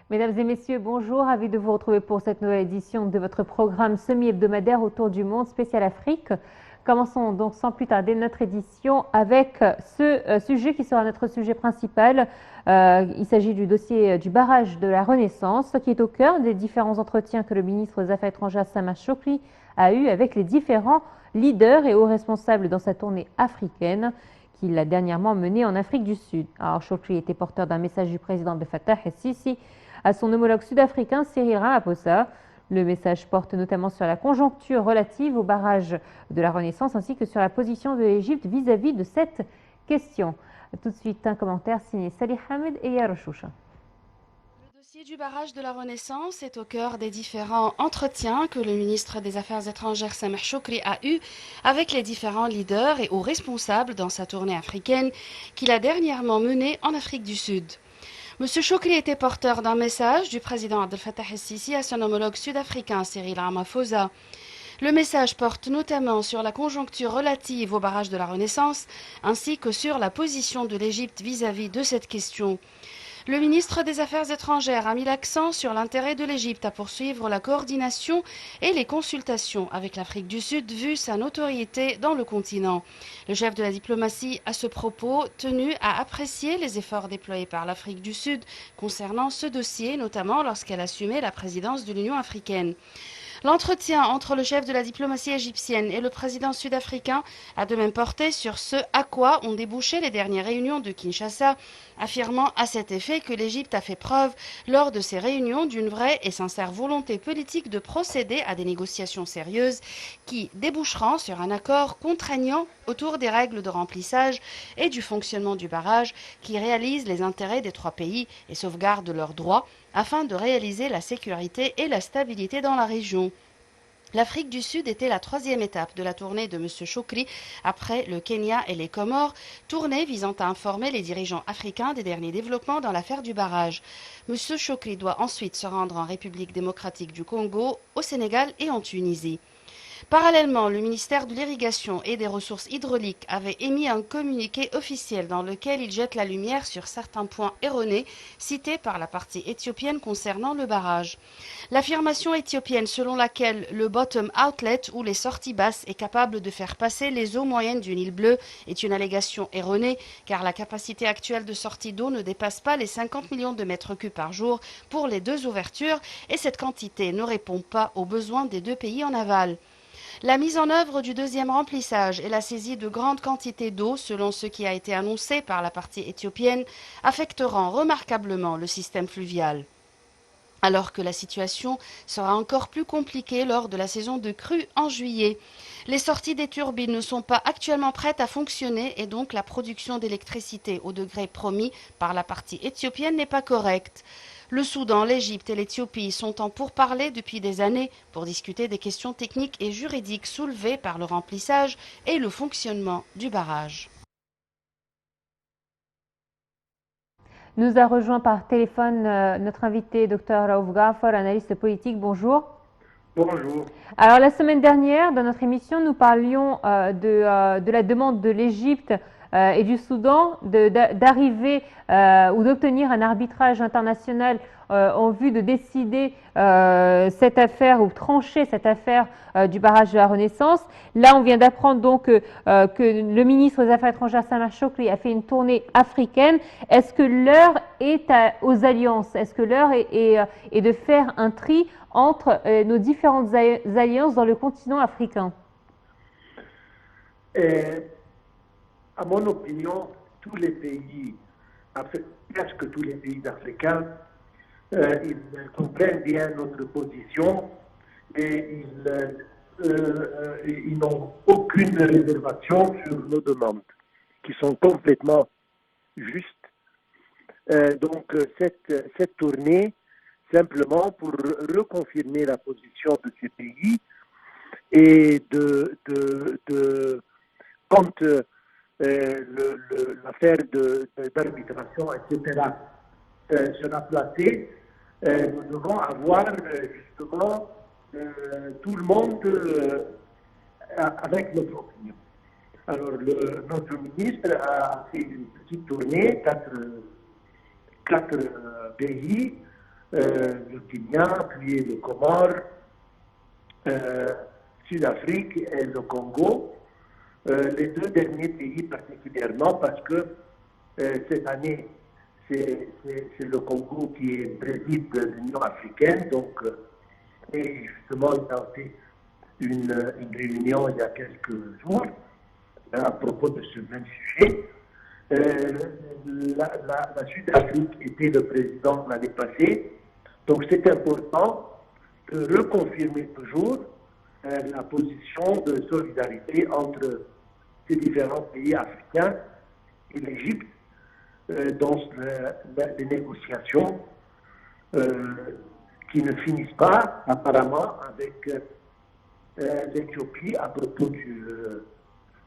Mesdames et messieurs, bonjour, ravi de vous retrouver pour cette nouvelle édition de votre programme semi-hebdomadaire autour du monde spécial Afrique. Commençons donc sans plus tarder notre édition avec ce sujet qui sera notre sujet principal. Il s'agit du dossier du barrage de la Renaissance qui est au cœur des différents entretiens que le ministre des Affaires étrangères Sameh Shoukry a eu avec les différents leaders et hauts responsables dans sa tournée africaine qu'il a dernièrement menée en Afrique du Sud. Alors Shoukry était porteur d'un message du président Abdel Fattah el-Sisi à son homologue sud-africain Cyril Ramaphosa. Le message porte notamment sur la conjoncture relative au barrage de la Renaissance ainsi que sur la position de l'Égypte vis-à-vis de cette question. Tout de suite, un commentaire signé Salih Hamed et Yaroshoucha. Le dossier du barrage de la Renaissance est au cœur des différents entretiens que le ministre des Affaires étrangères Sameh Shoukry a eus avec les différents leaders et hauts responsables dans sa tournée africaine qu'il a dernièrement menée en Afrique du Sud. M. Shoukry était porteur d'un message du président Abdel Fattah el-Sisi à son homologue sud-africain Cyril Ramaphosa. Le message porte notamment sur la conjoncture relative au barrage de la Renaissance ainsi que sur la position de l'Égypte vis-à-vis de cette question. Le ministre des Affaires étrangères a mis l'accent sur l'intérêt de l'Égypte à poursuivre la coordination et les consultations avec l'Afrique du Sud vu sa notoriété dans le continent. Le chef de la diplomatie, à ce propos, tenu à apprécier les efforts déployés par l'Afrique du Sud concernant ce dossier, notamment lorsqu'elle assumait la présidence de l'Union africaine. L'entretien entre le chef de la diplomatie égyptienne et le président sud-africain a de même porté sur ce à quoi ont débouché les dernières réunions de Kinshasa, affirmant à cet effet que l'Égypte a fait preuve lors de ces réunions d'une vraie et sincère volonté politique de procéder à des négociations sérieuses qui déboucheront sur un accord contraignant autour des règles de remplissage et du fonctionnement du barrage qui réalise les intérêts des trois pays et sauvegarde leurs droits afin de réaliser la sécurité et la stabilité dans la région. L'Afrique du Sud était la troisième étape de la tournée de M. Shoukry après le Kenya et les Comores, tournée visant à informer les dirigeants africains des derniers développements dans l'affaire du barrage. M. Shoukry doit ensuite se rendre en République démocratique du Congo, au Sénégal et en Tunisie. Parallèlement, le ministère de l'Irrigation et des Ressources hydrauliques avait émis un communiqué officiel dans lequel il jette la lumière sur certains points erronés cités par la partie éthiopienne concernant le barrage. L'affirmation éthiopienne selon laquelle le bottom outlet ou les sorties basses est capable de faire passer les eaux moyennes du Nil bleu est une allégation erronée car la capacité actuelle de sortie d'eau ne dépasse pas les 50 millions de mètres cubes par jour pour les deux ouvertures et cette quantité ne répond pas aux besoins des deux pays en aval. La mise en œuvre du deuxième remplissage et la saisie de grandes quantités d'eau, selon ce qui a été annoncé par la partie éthiopienne, affecteront remarquablement le système fluvial. Alors que la situation sera encore plus compliquée lors de la saison de crue en juillet. Les sorties des turbines ne sont pas actuellement prêtes à fonctionner et donc la production d'électricité au degré promis par la partie éthiopienne n'est pas correcte. Le Soudan, l'Égypte et l'Éthiopie sont en pourparlers depuis des années pour discuter des questions techniques et juridiques soulevées par le remplissage et le fonctionnement du barrage. Nous a rejoint par téléphone notre invité Dr Raouf Ghaffar, analyste politique. Bonjour. Bonjour. Alors la semaine dernière, dans notre émission, nous parlions de la demande de l'Égypte et du Soudan d'arriver ou d'obtenir un arbitrage international en vue de décider cette affaire ou trancher cette affaire du barrage de la Renaissance. Là, on vient d'apprendre donc que le ministre des Affaires étrangères Sameh Shoukry a fait une tournée africaine. Est-ce que l'heure est aux alliances? Est-ce que l'heure est de faire un tri entre nos différentes alliances dans le continent africain? À mon opinion, tous les pays, presque tous les pays africains, ils comprennent bien notre position et ils n'ont aucune réservation sur nos demandes, qui sont complètement justes. Donc cette tournée, simplement pour reconfirmer la position de ces pays et quand l'affaire d'arbitration, etc., sera placée, nous devons avoir justement tout le monde avec notre opinion. Alors, notre ministre a fait une petite tournée, quatre pays, le Kenya, puis le Comore, Sud-Afrique et le Congo. Les deux derniers pays particulièrement parce que cette année, c'est le Congo qui préside l'Union africaine. Donc, et justement, il a fait une réunion il y a quelques jours à propos de ce même sujet. La Sud-Afrique était le président l'année passée. Donc, c'est important de reconfirmer toujours la position de solidarité entre ces différents pays africains et l'Égypte dans les négociations qui ne finissent pas apparemment avec l'Éthiopie à propos du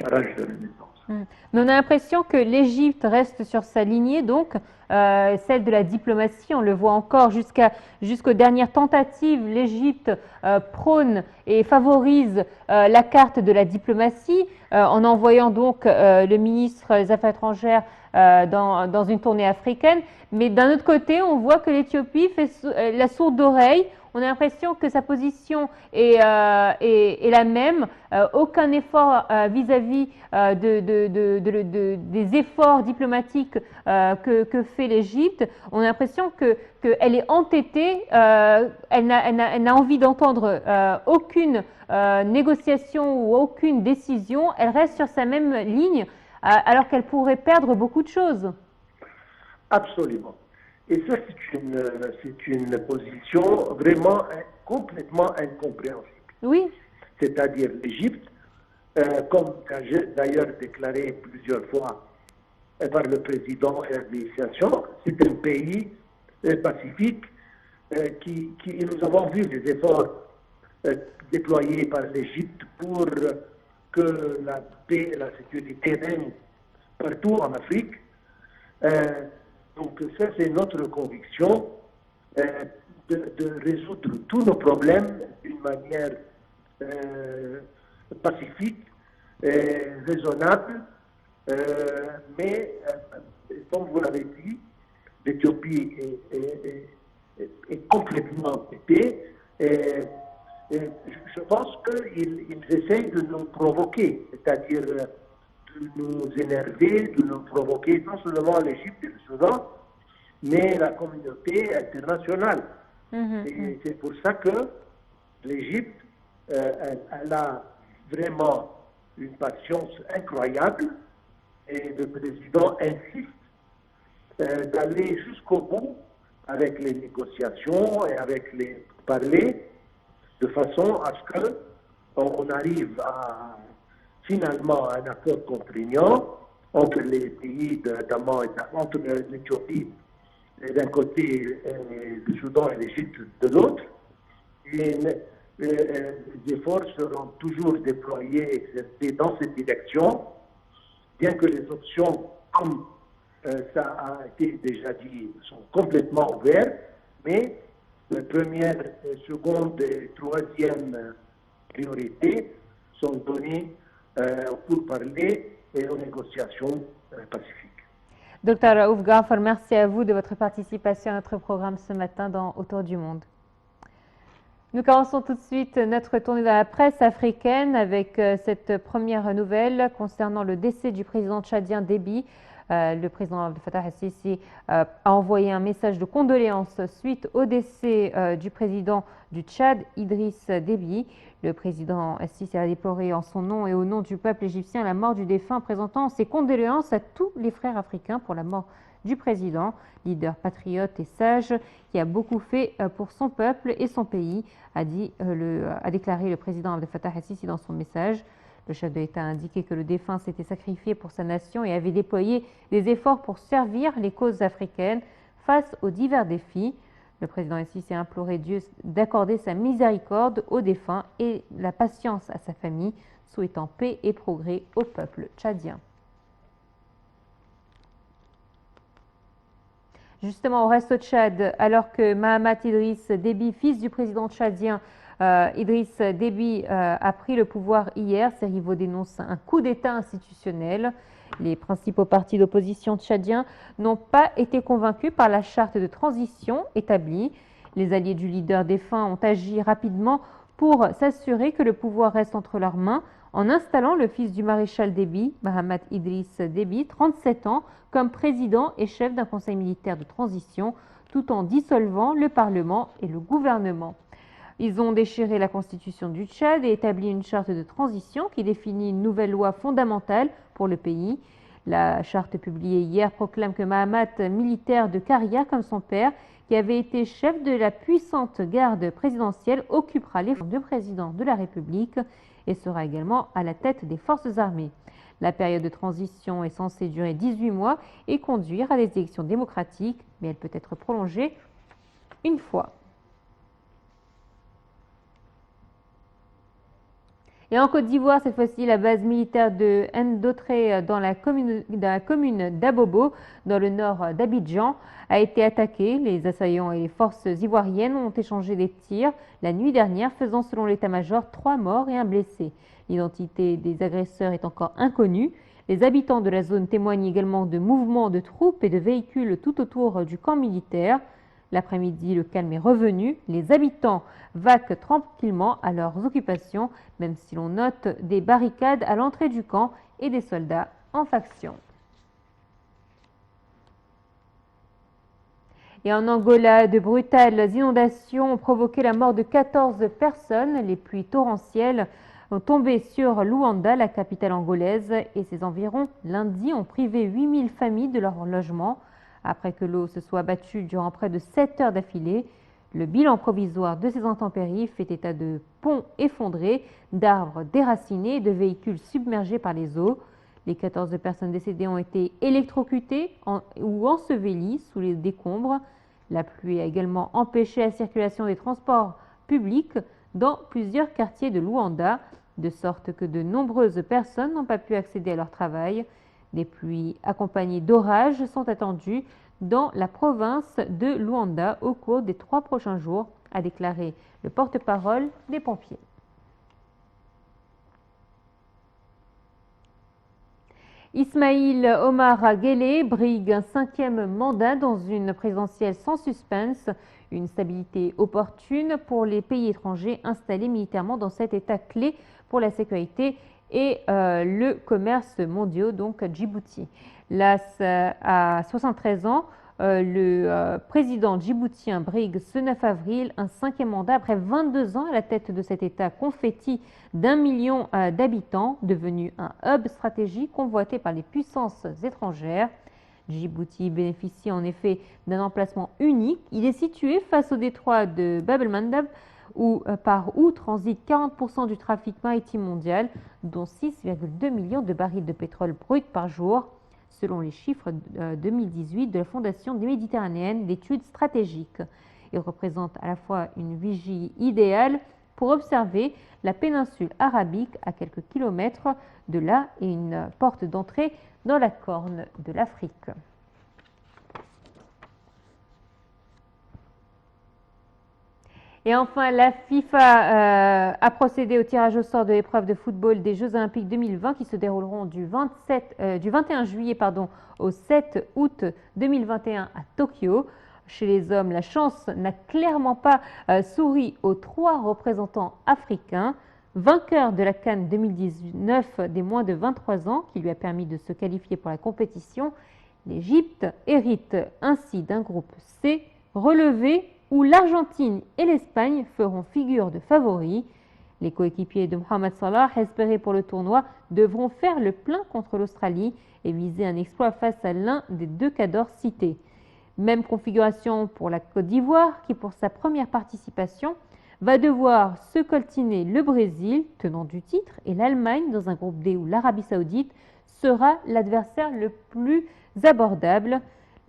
barrage de Renaissance. Mais on a l'impression que l'Égypte reste sur sa lignée, donc celle de la diplomatie. On le voit encore jusqu'aux dernières tentatives. L'Égypte prône et favorise la carte de la diplomatie en envoyant donc le ministre des Affaires étrangères dans une tournée africaine. Mais d'un autre côté, on voit que l'Éthiopie fait la sourde oreille. On a l'impression que sa position est la même. Aucun effort vis-à-vis des efforts diplomatiques que fait l'Égypte. On a l'impression qu'elle est entêtée. Elle n'a envie d'entendre aucune négociation ou aucune décision. Elle reste sur sa même ligne alors qu'elle pourrait perdre beaucoup de choses. Absolument. Et ça, c'est une position vraiment complètement incompréhensible. Oui. C'est-à-dire l'Égypte, comme d'ailleurs déclaré plusieurs fois par le président et l'administration, c'est un pays pacifique qui nous avons vu les efforts déployés par l'Égypte pour que la paix et la sécurité règnent partout en Afrique. Donc ça, c'est notre conviction de résoudre tous nos problèmes d'une manière pacifique, raisonnable, mais comme vous l'avez dit, l'Éthiopie est complètement entêtée. Je pense qu'ils essayent de nous provoquer, c'est-à-dire de nous énerver, de nous provoquer non seulement l'Égypte et le Soudan, mais la communauté internationale. Et c'est pour ça que l'Égypte, elle a vraiment une patience incroyable et le président insiste d'aller jusqu'au bout avec les négociations et avec les parler de façon à ce qu'on arrive finalement à un accord contraignant entre les pays entre l'Éthiopie d'un côté, le Soudan et l'Égypte de l'autre. Et les efforts seront toujours déployés, exercés dans cette direction, bien que les options, comme ça a été déjà dit, sont complètement ouvertes, mais la première, seconde et troisième priorité sont données pour parler et aux négociations pacifiques. Docteur Raouf Ghaffar, merci à vous de votre participation à notre programme ce matin dans Autour du monde. Nous commençons tout de suite notre tournée dans la presse africaine avec cette première nouvelle concernant le décès du président tchadien Déby. Le président Abdel Fattah el-Sisi a envoyé un message de condoléances suite au décès du président du Tchad, Idriss Déby. Le président el-Sisi a déploré en son nom et au nom du peuple égyptien la mort du défunt, présentant ses condoléances à tous les frères africains pour la mort du président, leader patriote et sage qui a beaucoup fait pour son peuple et son pays, a déclaré le président Abdel Fattah el-Sisi dans son message. Le chef de l'État a indiqué que le défunt s'était sacrifié pour sa nation et avait déployé des efforts pour servir les causes africaines face aux divers défis. Le président el-Sisi a imploré Dieu d'accorder sa miséricorde aux défunts et la patience à sa famille, souhaitant paix et progrès au peuple tchadien. Justement, on reste au Tchad, alors que Mahamat Idriss Déby, fils du président tchadien, Idriss Déby a pris le pouvoir hier. Ses rivaux dénoncent un coup d'État institutionnel. Les principaux partis d'opposition tchadiens n'ont pas été convaincus par la charte de transition établie. Les alliés du leader défunt ont agi rapidement pour s'assurer que le pouvoir reste entre leurs mains en installant le fils du maréchal Déby, Mahamat Idriss Déby, 37 ans, comme président et chef d'un conseil militaire de transition, tout en dissolvant le Parlement et le gouvernement. Ils ont déchiré la constitution du Tchad et établi une charte de transition qui définit une nouvelle loi fondamentale pour le pays. La charte publiée hier proclame que Mahamat, militaire de carrière comme son père, qui avait été chef de la puissante garde présidentielle, occupera les fonctions de président de la République et sera également à la tête des forces armées. La période de transition est censée durer 18 mois et conduire à des élections démocratiques, mais elle peut être prolongée une fois. Et en Côte d'Ivoire, cette fois-ci, la base militaire de Ndotré dans la commune d'Abobo, dans le nord d'Abidjan, a été attaquée. Les assaillants et les forces ivoiriennes ont échangé des tirs la nuit dernière, faisant selon l'état-major 3 morts et 1 blessé. L'identité des agresseurs est encore inconnue. Les habitants de la zone témoignent également de mouvements de troupes et de véhicules tout autour du camp militaire. L'après-midi, le calme est revenu. Les habitants vaquent tranquillement à leurs occupations, même si l'on note des barricades à l'entrée du camp et des soldats en faction. Et en Angola, de brutales inondations ont provoqué la mort de 14 personnes. Les pluies torrentielles ont tombé sur Luanda, la capitale angolaise, et ses environs lundi ont privé 8000 familles de leur logement. Après que l'eau se soit battue durant près de 7 heures d'affilée, le bilan provisoire de ces intempéries fait état de ponts effondrés, d'arbres déracinés et de véhicules submergés par les eaux. Les 14 personnes décédées ont été électrocutées ou ensevelies sous les décombres. La pluie a également empêché la circulation des transports publics dans plusieurs quartiers de Luanda, de sorte que de nombreuses personnes n'ont pas pu accéder à leur travail. Des pluies accompagnées d'orages sont attendues dans la province de Luanda au cours des 3 prochains jours, a déclaré le porte-parole des pompiers. Ismaïl Omar Guelleh brigue un 5e mandat dans une présidentielle sans suspense, une stabilité opportune pour les pays étrangers installés militairement dans cet État clé pour la sécurité et le commerce mondial, donc Djibouti. Là, à 73 ans, le président djiboutien brigue ce 9 avril un 5e mandat après 22 ans à la tête de cet État confetti d'1 million d'habitants, devenu un hub stratégique convoité par les puissances étrangères. Djibouti bénéficie en effet d'un emplacement unique. Il est situé face au détroit de Bab el-Mandeb, par où transite 40% du trafic maritime mondial, dont 6,2 millions de barils de pétrole brut par jour, selon les chiffres 2018 de la Fondation méditerranéenne d'études stratégiques. Il représente à la fois une vigie idéale pour observer la péninsule arabique à quelques kilomètres de là et une porte d'entrée dans la corne de l'Afrique. Et enfin, la FIFA a procédé au tirage au sort de l'épreuve de football des Jeux Olympiques 2020 qui se dérouleront du 21 juillet au 7 août 2021 à Tokyo. Chez les hommes, la chance n'a clairement pas souri aux 3 représentants africains. Vainqueur de la CAN 2019 des moins de 23 ans, qui lui a permis de se qualifier pour la compétition, l'Égypte hérite ainsi d'un groupe C relevé où l'Argentine et l'Espagne feront figure de favoris. Les coéquipiers de Mohamed Salah, espérés pour le tournoi, devront faire le plein contre l'Australie et viser un exploit face à l'un des 2 cadors cités. Même configuration pour la Côte d'Ivoire qui, pour sa première participation, va devoir se coltiner le Brésil, tenant du titre, et l'Allemagne dans un groupe D où l'Arabie Saoudite sera l'adversaire le plus abordable.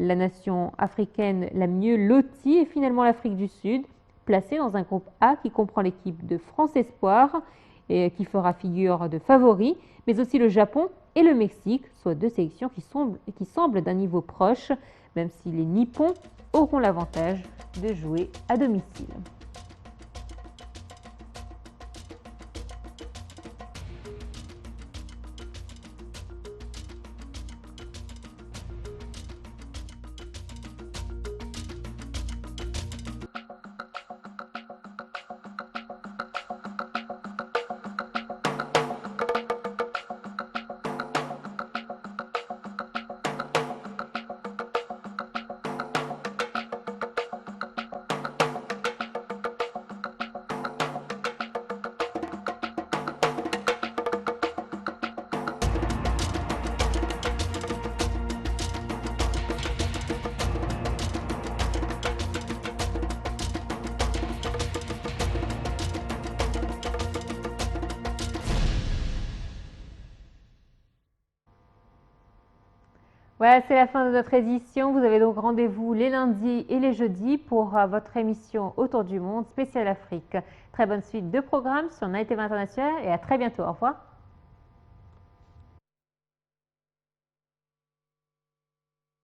La nation africaine la mieux lotie est finalement l'Afrique du Sud, placée dans un groupe A qui comprend l'équipe de France Espoir et qui fera figure de favoris, mais aussi le Japon et le Mexique, soit 2 sélections qui semblent d'un niveau proche, même si les Nippons auront l'avantage de jouer à domicile. Ouais, c'est la fin de notre édition. Vous avez donc rendez-vous les lundis et les jeudis pour votre émission Autour du monde spéciale Afrique. Très bonne suite de programmes sur Night TV International et à très bientôt. Au revoir.